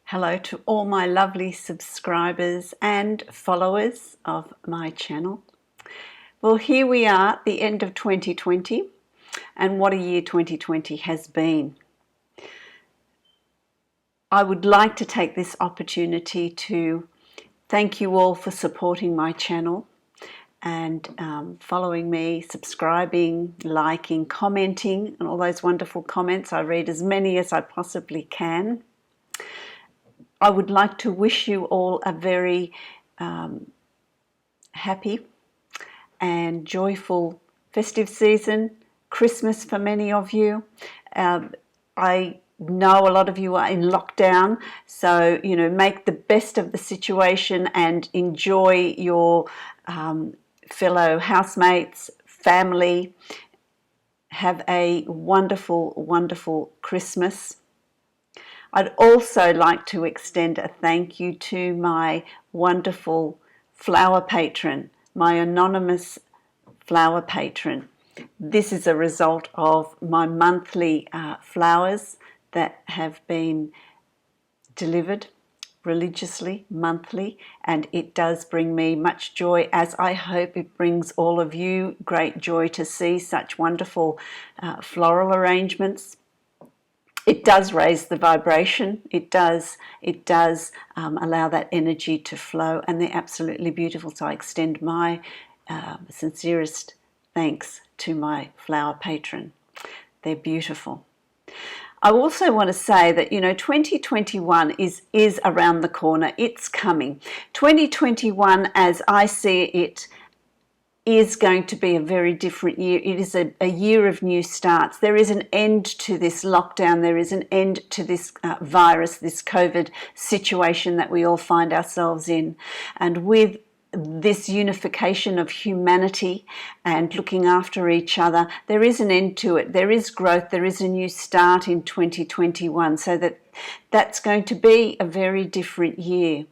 Hello to all my lovely subscribers and followers of my channel. Well, here we are at the end of 2020, and what a year 2020 has been. I would like to take this opportunity to thank you all for supporting my channel and following me, subscribing, liking, commenting, and all those wonderful comments. I read as many as I possibly can. I would like to wish you all a very happy and joyful festive season, Christmas for many of you. I know a lot of you are in lockdown, so make the best of the situation and enjoy your fellow housemates, family. Have a wonderful, wonderful Christmas. I'd also like to extend a thank you to my wonderful flower patron, my anonymous flower patron. This is a result of my monthly flowers that have been delivered religiously, monthly, and it does bring me much joy, as I hope it brings all of you great joy to see such wonderful floral arrangements. It does raise the vibration. It does allow that energy to flow, and they're absolutely beautiful. So I extend my sincerest thanks to my flower patron. They're beautiful. I also want to say that 2021 is around the corner. It's coming. 2021, as I see it, is going to be a very different year. It is a year of new starts. There is an end to this lockdown. There is an end to this virus, this COVID situation that we all find ourselves in. And with this unification of humanity and looking after each other, there is an end to it. There is growth. There is a new start in 2021. So that's going to be a very different year.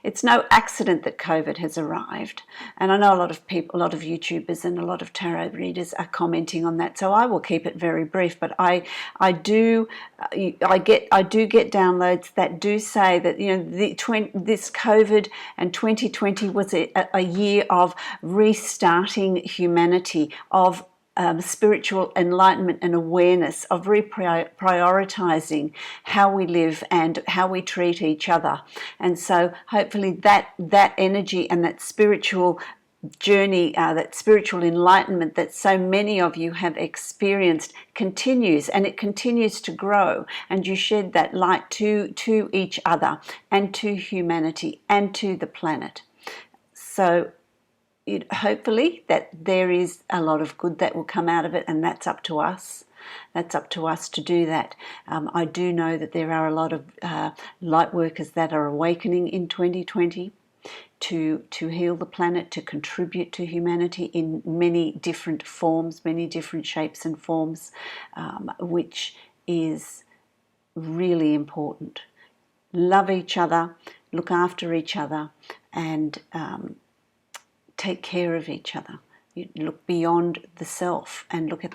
It's no accident that COVID has arrived, and I know a lot of people, a lot of YouTubers and a lot of tarot readers are commenting on that, so I will keep it very brief. But I do get downloads that do say that this COVID and 2020 was a year of restarting humanity, of spiritual enlightenment and awareness, of reprioritizing how we live and how we treat each other. And so hopefully that energy and that spiritual journey, that spiritual enlightenment that so many of you have experienced continues, and it continues to grow, and you shed that light to each other and to humanity and to the planet. So hopefully that there is a lot of good that will come out of it, and that's up to us. That's up to us to do that. I do know that there are a lot of light workers that are awakening in 2020 to heal the planet, to contribute to humanity in many different forms, many different shapes and forms, which is really important. Love each other, look after each other, and take care of each other. You look beyond the self and look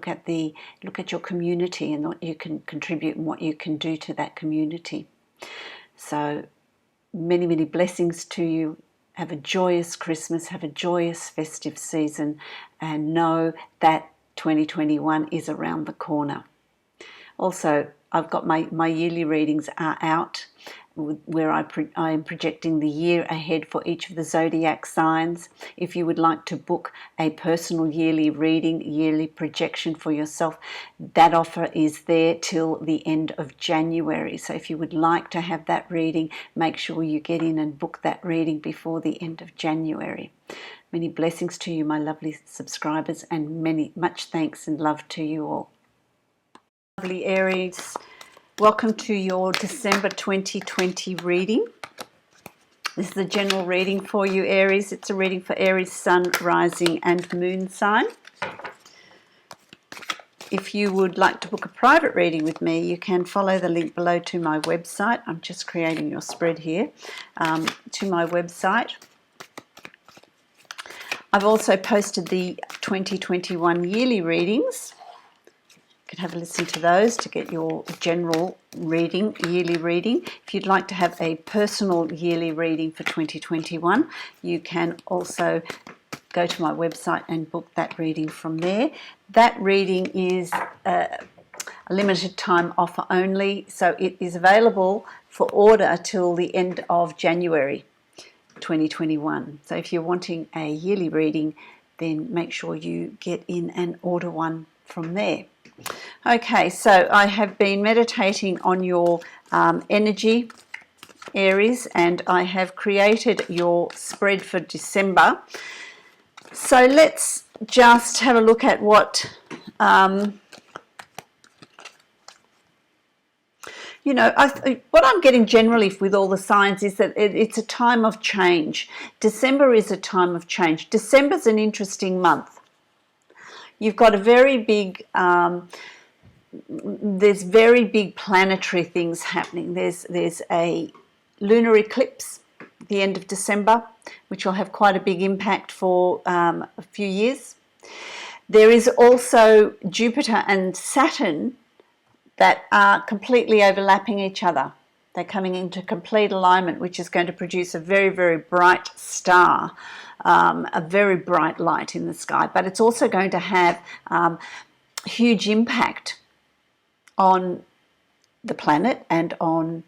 at your community and what you can contribute and what you can do to that community. So many, many blessings to you. Have a joyous Christmas, have a joyous festive season, and know that 2021 is around the corner. Also, I've got my yearly readings are out, where I am projecting the year ahead for each of the zodiac signs. If you would like to book a personal yearly reading, yearly projection for yourself, that offer is there till the end of January. So if you would like to have that reading, make sure you get in and book that reading before the end of January. Many blessings to you, my lovely subscribers, and much thanks and love to you all. Lovely Aries, welcome to your December 2020 reading. This is a general reading for you, Aries. It's a reading for Aries, Sun, Rising and Moon sign. If you would like to book a private reading with me, you can follow the link below to my website. I'm just creating your spread here. To my website. I've also posted the 2021 yearly readings can have a listen to those to get your general reading, yearly reading. If you'd like to have a personal yearly reading for 2021, you can also go to my website and book that reading from there. That reading is a limited time offer only, so it is available for order till the end of January 2021. So if you're wanting a yearly reading, then make sure you get in and order one from there. Okay, so I have been meditating on your energy, Aries, and I have created your spread for December. So let's just have a look at what you know, what I'm getting generally with all the signs is that it's a time of change. December is a time of change. December's an interesting month. You've got a very big, there's very big planetary things happening. There's a lunar eclipse at the end of December, which will have quite a big impact for a few years. There is also Jupiter and Saturn that are completely overlapping each other. They're coming into complete alignment, which is going to produce a very, very bright star, a very bright light in the sky. But it's also going to have huge impact on the planet and on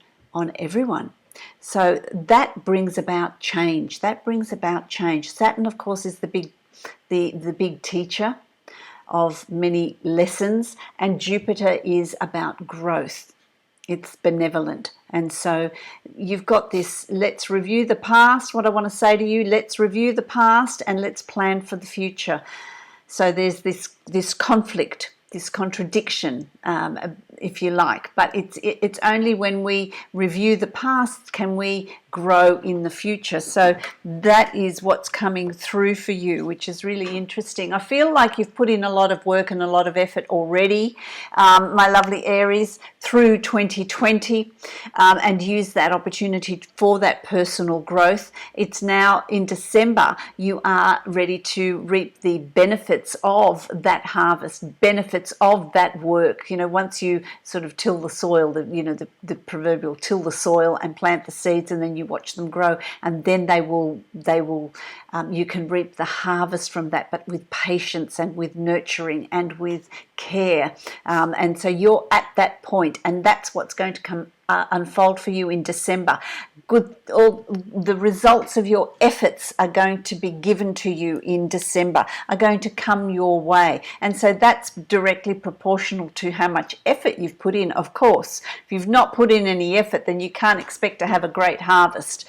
everyone. So that brings about change. That brings about change. Saturn, of course, is the big teacher of many lessons, and Jupiter is about growth. It's benevolent. And so you've got this, let's review the past. What I want to say to you, let's review the past and let's plan for the future. So there's this conflict, this contradiction, if you like, but it's only when we review the past can we grow in the future. So that is what's coming through for you, which is really interesting. I feel like you've put in a lot of work and a lot of effort already, my lovely Aries, through 2020, and use that opportunity for that personal growth. It's now in December, you are ready to reap the benefits of that harvest, benefits of that work. You know, once you sort of till the soil, the proverbial till the soil and plant the seeds, and then you watch them grow, and then they will you can reap the harvest from that, but with patience and with nurturing and with care, and so you're at that point, and that's what's going to come unfold for you in December. All the results of your efforts are going to be given to you in December, are going to come your way, and so that's directly proportional to how much effort you've put in. Of course, if you've not put in any effort, then you can't expect to have a great harvest.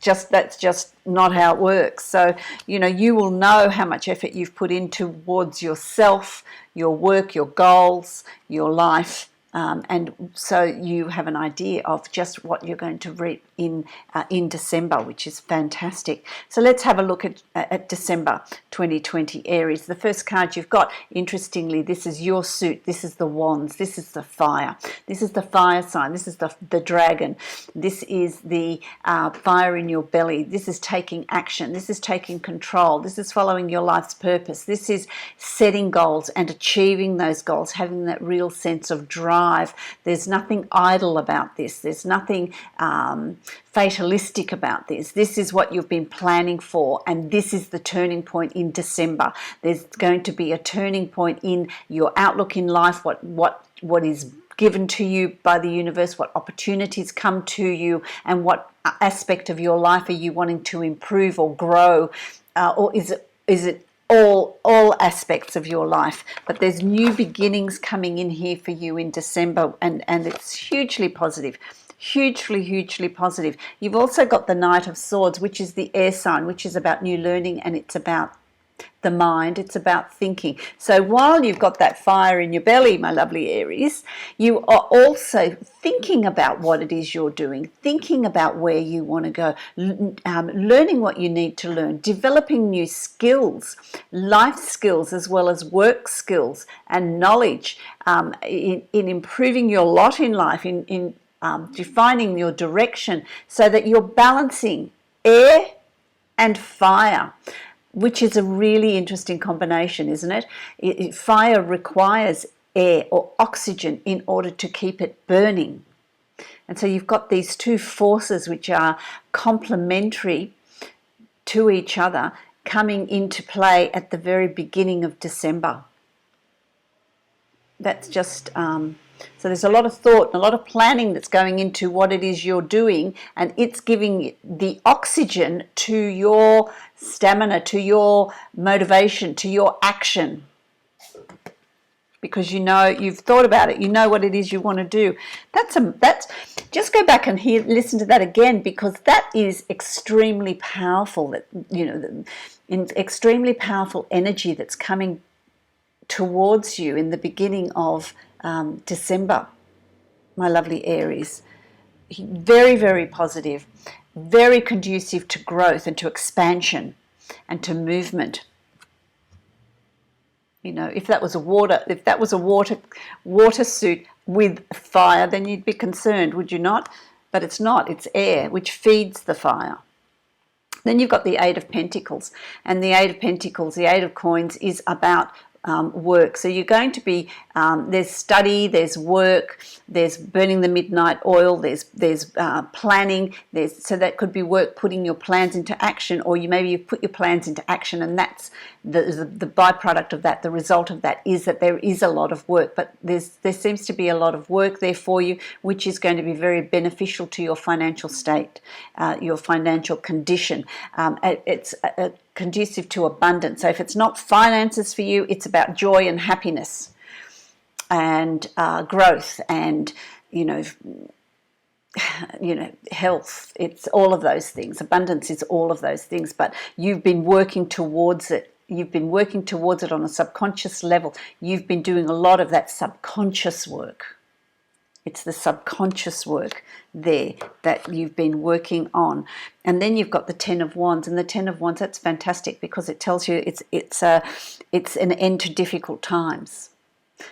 That's just not how it works. So, you know, you will know how much effort you've put in towards yourself, your work, your goals, your life, and so you have an idea of just what you're going to reap in December, which is fantastic. So let's have a look at December 2020, Aries. The first card you've got, interestingly, this is your suit. This is the wands. This is the fire. This is the fire sign. This is the dragon. This is the fire in your belly. This is taking action. This is taking control. This is following your life's purpose. This is setting goals and achieving those goals, having that real sense of drive. There's nothing idle about this. There's nothing fatalistic about this. This is what you've been planning for, and this is the turning point in December. There's going to be a turning point in your outlook in life, what is given to you by the universe, what opportunities come to you, and what aspect of your life are you wanting to improve or grow, or is it all aspects of your life. But there's new beginnings coming in here for you in December, and it's hugely positive. Hugely positive. You've also got the Knight of Swords, which is the air sign, which is about new learning, and it's about the mind, it's about thinking. So while you've got that fire in your belly, my lovely Aries, you are also thinking about what it is you're doing, thinking about where you want to go, learning what you need to learn, developing new skills, life skills as well as work skills and knowledge, in improving your lot in life, in defining your direction, so that you're balancing air and fire, which is a really interesting combination, isn't it? Fire requires air or oxygen in order to keep it burning. And so you've got these two forces which are complementary to each other coming into play at the very beginning of December. That's just, so there's a lot of thought and a lot of planning that's going into what it is you're doing, and it's giving the oxygen to your stamina, to your motivation, to your action. Because you know, you've thought about it, you know what it is you want to do. That's just go back and listen to that again, because that is extremely powerful. That, you know, extremely powerful energy that's coming towards you in the beginning of December, my lovely Aries. Very, very positive, very conducive to growth and to expansion and to movement. You know, if that was a water suit with fire, then you'd be concerned, would you not? But it's not. It's air, which feeds the fire. Then you've got the Eight of Pentacles, and the Eight of Pentacles, the Eight of Coins, is about work. So you're going to be there's study, there's work, there's burning the midnight oil, there's planning, so that could be work, putting your plans into action, or maybe you've put your plans into action, and that's the byproduct of that. The result of that is that there is a lot of work, but there seems to be a lot of work there for you, which is going to be very beneficial to your financial state, your financial condition. It's conducive to abundance. So if it's not finances for you, it's about joy and happiness and growth and health. It's all of those things. Abundance is all of those things, but you've been working towards it. You've been working towards it on a subconscious level. You've been doing a lot of that subconscious work. It's the subconscious work there that you've been working on. And then you've got the Ten of Wands. And the Ten of Wands, that's fantastic, because it tells you it's an end to difficult times.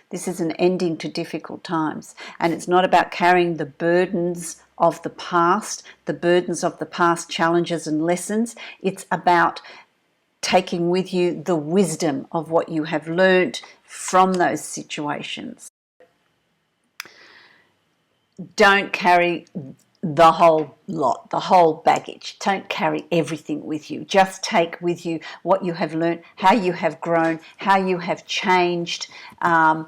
This is an ending to difficult times. And it's not about carrying the burdens of the past challenges and lessons. It's about taking with you the wisdom of what you have learned from those situations. Don't carry the whole lot, the whole baggage. Don't carry everything with you. Just take with you what you have learned, how you have grown, how you have changed, and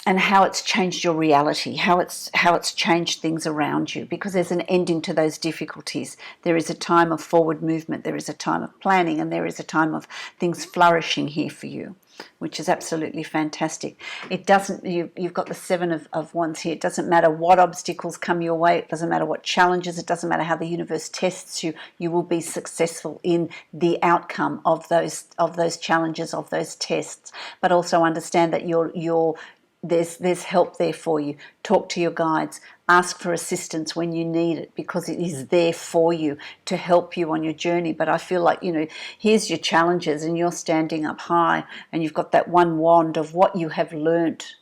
how it's changed your reality, how it's changed things around you, because there's an ending to those difficulties. There is a time of forward movement, there is a time of planning, and there is a time of things flourishing here for you, which is absolutely fantastic. It doesn't, you've got the Seven of Wands here. It doesn't matter what obstacles come your way. It doesn't matter what challenges. It doesn't matter how the universe tests you. You will be successful in the outcome of those challenges, of those tests. But also understand that there's help there for you. Talk to your guides. Ask for assistance when you need it, because it is there for you to help you on your journey. But I feel like, here's your challenges, and you're standing up high, and you've got that one wand of what you have learnt,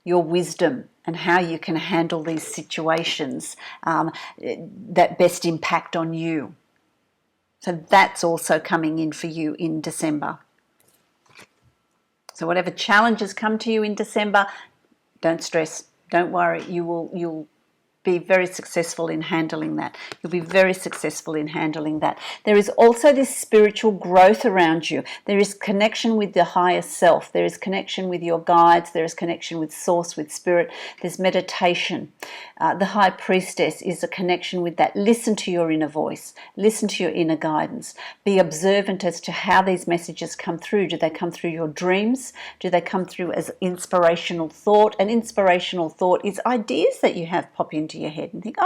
your wisdom, and how you can handle these situations that best impact on you. So that's also coming in for you in December. So whatever challenges come to you in December, don't stress, don't worry. You'll be very successful in handling that. You'll be very successful in handling that. There is also this spiritual growth around you. There is connection with the higher self. There is connection with your guides. There is connection with source, with spirit. There's meditation. The High Priestess is a connection with that. Listen to your inner voice. Listen to your inner guidance. Be observant as to how these messages come through. Do they come through your dreams? Do they come through as inspirational thought? And inspirational thought is ideas that you have pop into your head and think,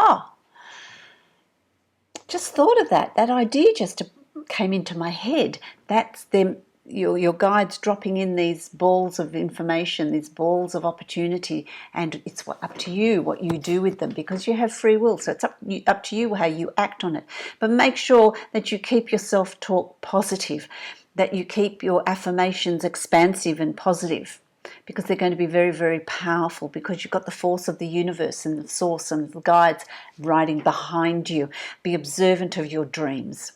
just thought of that idea just came into my head. That's them, your guides dropping in these balls of information, these balls of opportunity, and it's up to you what you do with them, because you have free will. So it's up to you how you act on it. But make sure that you keep your self-talk positive, that you keep your affirmations expansive and positive, because they're going to be very, very powerful, because you've got the force of the universe and the source and the guides riding behind you. Be observant of your dreams.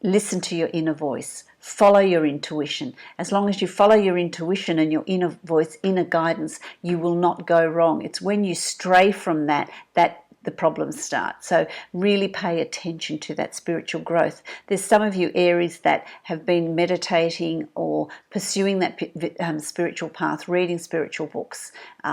Listen to your inner voice. Follow your intuition. As long as you follow your intuition and your inner voice, inner guidance, you will not go wrong. It's when you stray from that the problems start. So really pay attention to that spiritual growth. There's some of you Aries that have been meditating or pursuing that spiritual path, reading spiritual books,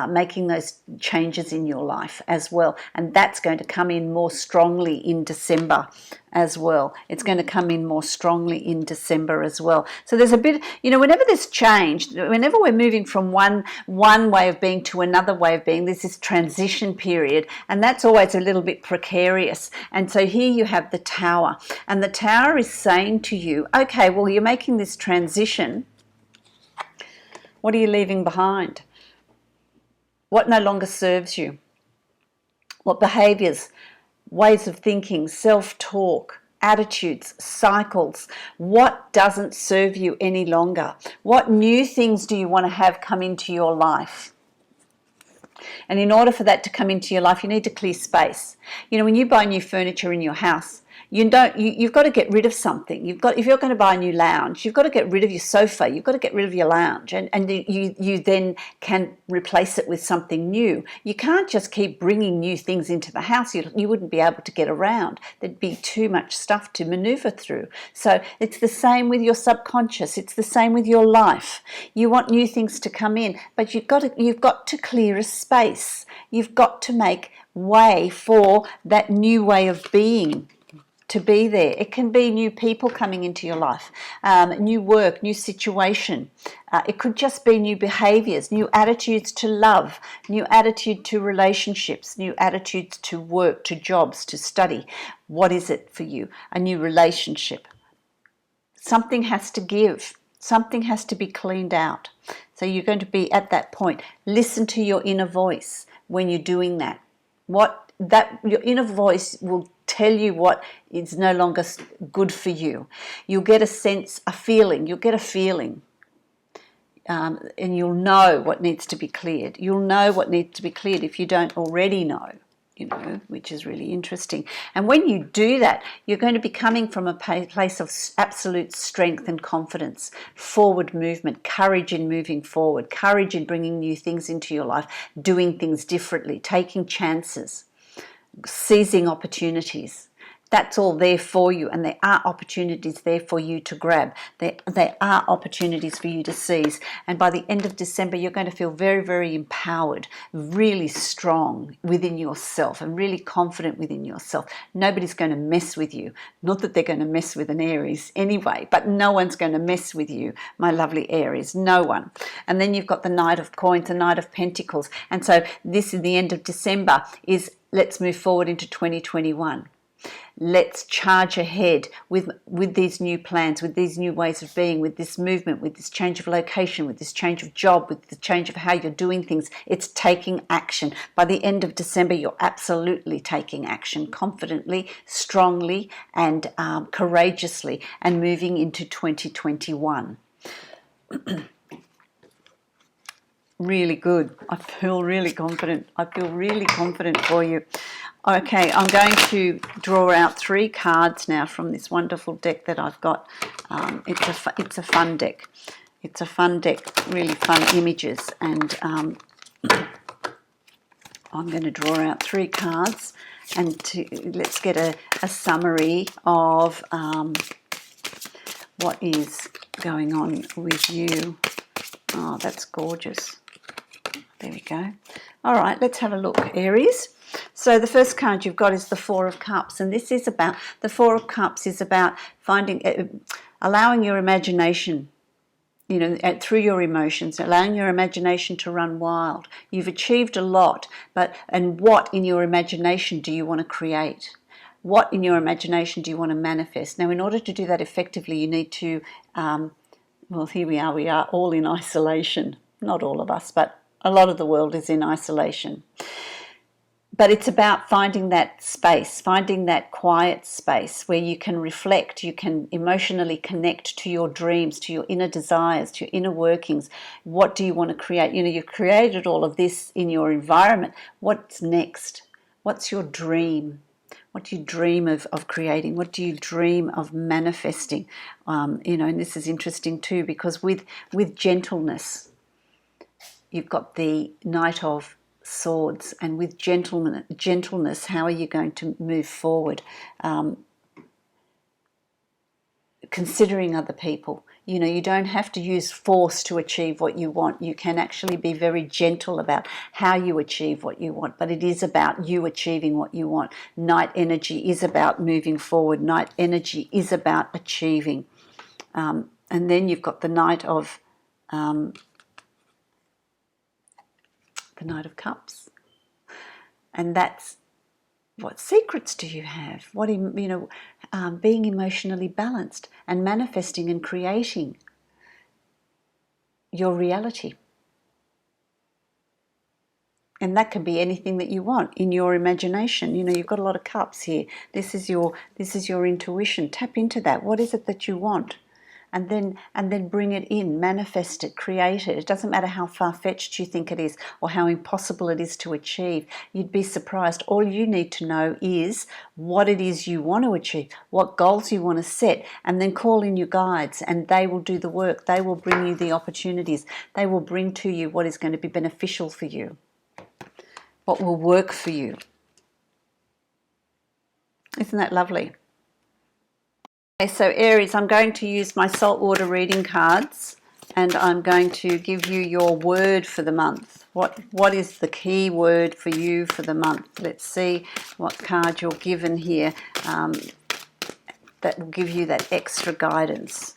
making those changes in your life as well. And that's going to come in more strongly in December as well. It's going to come in more strongly in December as well. So there's a bit, whenever there's change, whenever we're moving from one way of being to another way of being, there's this transition period, and that's always a little bit precarious. And so here you have the Tower, and the Tower is saying to you, okay, well, you're making this transition. What are you leaving behind? What no longer serves you? What behaviors, ways of thinking, self-talk, attitudes, cycles, what doesn't serve you any longer? What new things do you want to have come into your life? And in order for that to come into your life, you need to clear space. When you buy new furniture in your house, you've got to get rid of something. If you're going to buy a new lounge, you've got to get rid of your sofa. You've got to get rid of your lounge, and you then can replace it with something new. You can't just keep bringing new things into the house. You wouldn't be able to get around. There'd be too much stuff to maneuver through. So it's the same with your subconscious. It's the same with your life. You want new things to come in, but you've got to clear a space. You've got to make way for that new way of being to be there. It can be new people coming into your life, new work, new situation. It could just be new behaviors, new attitudes to love, new attitude to relationships, new attitudes to work, to jobs, to study. What is it for you? A new relationship. Something has to give. Something has to be cleaned out. So you're going to be at that point. Listen to your inner voice when you're doing that. Your inner voice will tell you what is no longer good for you. You'll get a sense, a feeling. You'll get a feeling, and you'll know what needs to be cleared. You'll know what needs to be cleared if you don't already know, which is really interesting. And when you do that, you're going to be coming from a place of absolute strength and confidence, forward movement, courage in moving forward, courage in bringing new things into your life, doing things differently, taking chances, seizing opportunities. That's all there for you, and there are opportunities there for you to grab. There are opportunities for you to seize, and by the end of December you're going to feel very, very empowered, really strong within yourself and really confident within yourself. Nobody's going to mess with you. Not that they're going to mess with an Aries anyway, but no one's going to mess with you, my lovely Aries, no one. And then you've got the Knight of Coins, the Knight of Pentacles, and so this is the end of December is let's move forward into 2021. Let's charge ahead with these new plans, with these new ways of being, with this movement, with this change of location, with this change of job, with the change of how you're doing things. It's taking action. By the end of December, you're absolutely taking action confidently, strongly, and courageously, and moving into 2021. Really good. I feel really confident. I feel really confident for you. Okay, I'm going to draw out 3 cards now from this wonderful deck that I've got. It's a fun deck. It's a fun deck, really fun images, and I'm going to draw out 3 cards, and let's get a summary of what is going on with you. Oh, that's gorgeous. There we go. All right, let's have a look, Aries. So the first card you've got is the Four of Cups, and this is about, the Four of Cups is about allowing your imagination, through your emotions, allowing your imagination to run wild. You've achieved a lot, and what in your imagination do you want to create? What in your imagination do you want to manifest? Now, in order to do that effectively, you need to, well, here we are all in isolation. Not all of us, but a lot of the world is in isolation. But it's about finding that space, finding that quiet space where you can reflect, you can emotionally connect to your dreams, to your inner desires, to your inner workings. What do you want to create? You've created all of this in your environment. What's next? What's your dream? What do you dream of creating? What do you dream of manifesting? And this is interesting too, because with gentleness, you've got the Knight of Swords, and with gentleness, how are you going to move forward? Considering other people. You don't have to use force to achieve what you want. You can actually be very gentle about how you achieve what you want, but it is about you achieving what you want. Knight energy is about moving forward. Knight energy is about achieving. And then you've got the Knight of Cups, and that's, what secrets do you have? Being emotionally balanced and manifesting and creating your reality. And that can be anything that you want in your imagination. You've got a lot of cups here. This is your intuition. Tap into that. What is it that you want? And then bring it in, manifest it, create it. It doesn't matter how far-fetched you think it is or how impossible it is to achieve. You'd be surprised. All you need to know is what it is you want to achieve, what goals you want to set, and then call in your guides, and they will do the work. They will bring you the opportunities. They will bring to you what is going to be beneficial for you, what will work for you. Isn't that lovely? Okay, so Aries, I'm going to use my saltwater reading cards, and I'm going to give you your word for the month. What is the key word for you for the month? Let's see what card you're given here that will give you that extra guidance.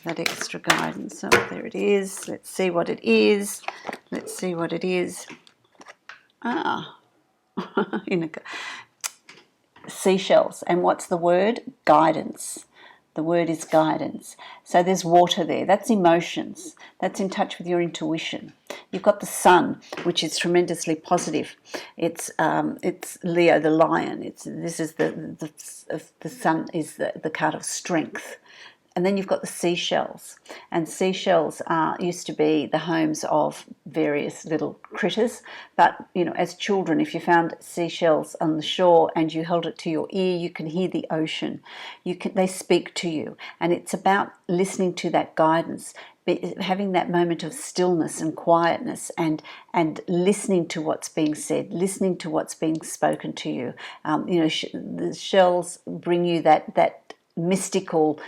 That extra guidance. Oh, there it is. Let's see what it is. Let's see what it is. Seashells. And what's the word? Guidance. The word is guidance. So there's water there. That's emotions. That's in touch with your intuition. You've got the sun, which is tremendously positive. It's Leo, the lion. The sun is the card of strength. And then you've got the seashells, and seashells used to be the homes of various little critters. But as children, if you found seashells on the shore and you held it to your ear, you can hear the ocean. They speak to you, and it's about listening to that guidance, having that moment of stillness and quietness, and listening to what's being said, listening to what's being spoken to you. The shells bring you that mystical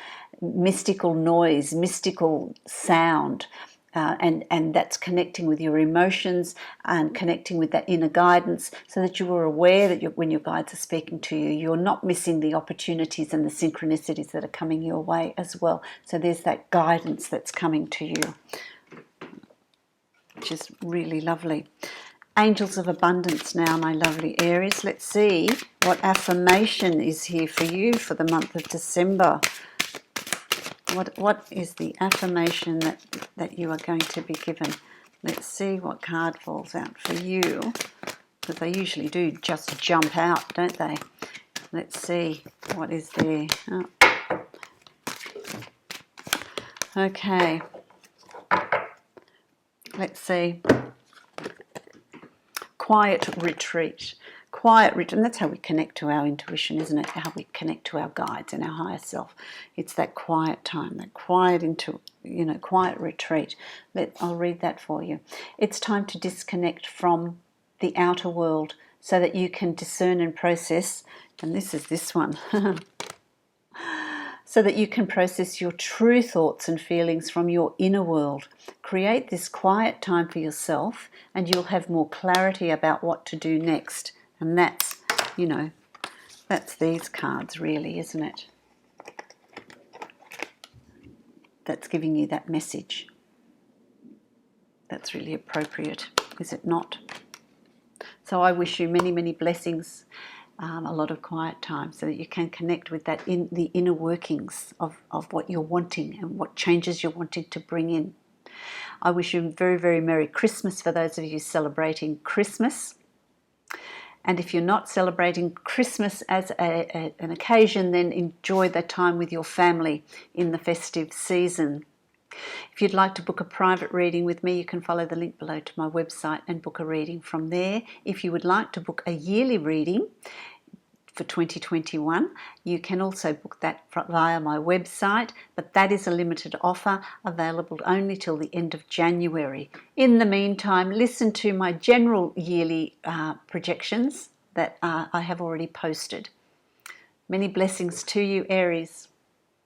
noise, mystical sound, and that's connecting with your emotions and connecting with that inner guidance, so that you are aware that when your guides are speaking to you, you're not missing the opportunities and the synchronicities that are coming your way as well. So there's that guidance that's coming to you, which is really lovely. Angels of abundance now, my lovely Aries. Let's see what affirmation is here for you for the month of December. What is the affirmation that you are going to be given? Let's see what card falls out for you, because they usually do just jump out, don't they? Let's see what is there. Oh. Okay. Let's see. Quiet retreat. And that's how we connect to our intuition, isn't it? How we connect to our guides and our higher self. It's that quiet time, that quiet retreat. I'll read that for you. It's time to disconnect from the outer world so that you can discern and process, and this is this one, so that you can process your true thoughts and feelings from your inner world. Create this quiet time for yourself, and you'll have more clarity about what to do next. And that's these cards really, isn't it? That's giving you that message. That's really appropriate, is it not? So I wish you many, many blessings, a lot of quiet time, so that you can connect with that in the inner workings of what you're wanting and what changes you're wanting to bring in. I wish you a very, very Merry Christmas for those of you celebrating Christmas. And if you're not celebrating Christmas as an occasion, then enjoy that time with your family in the festive season. If you'd like to book a private reading with me, you can follow the link below to my website and book a reading from there. If you would like to book a yearly reading for 2021. You can also book that via my website, but that is a limited offer available only till the end of January. In the meantime, listen to my general yearly projections that I have already posted. Many blessings to you, Aries.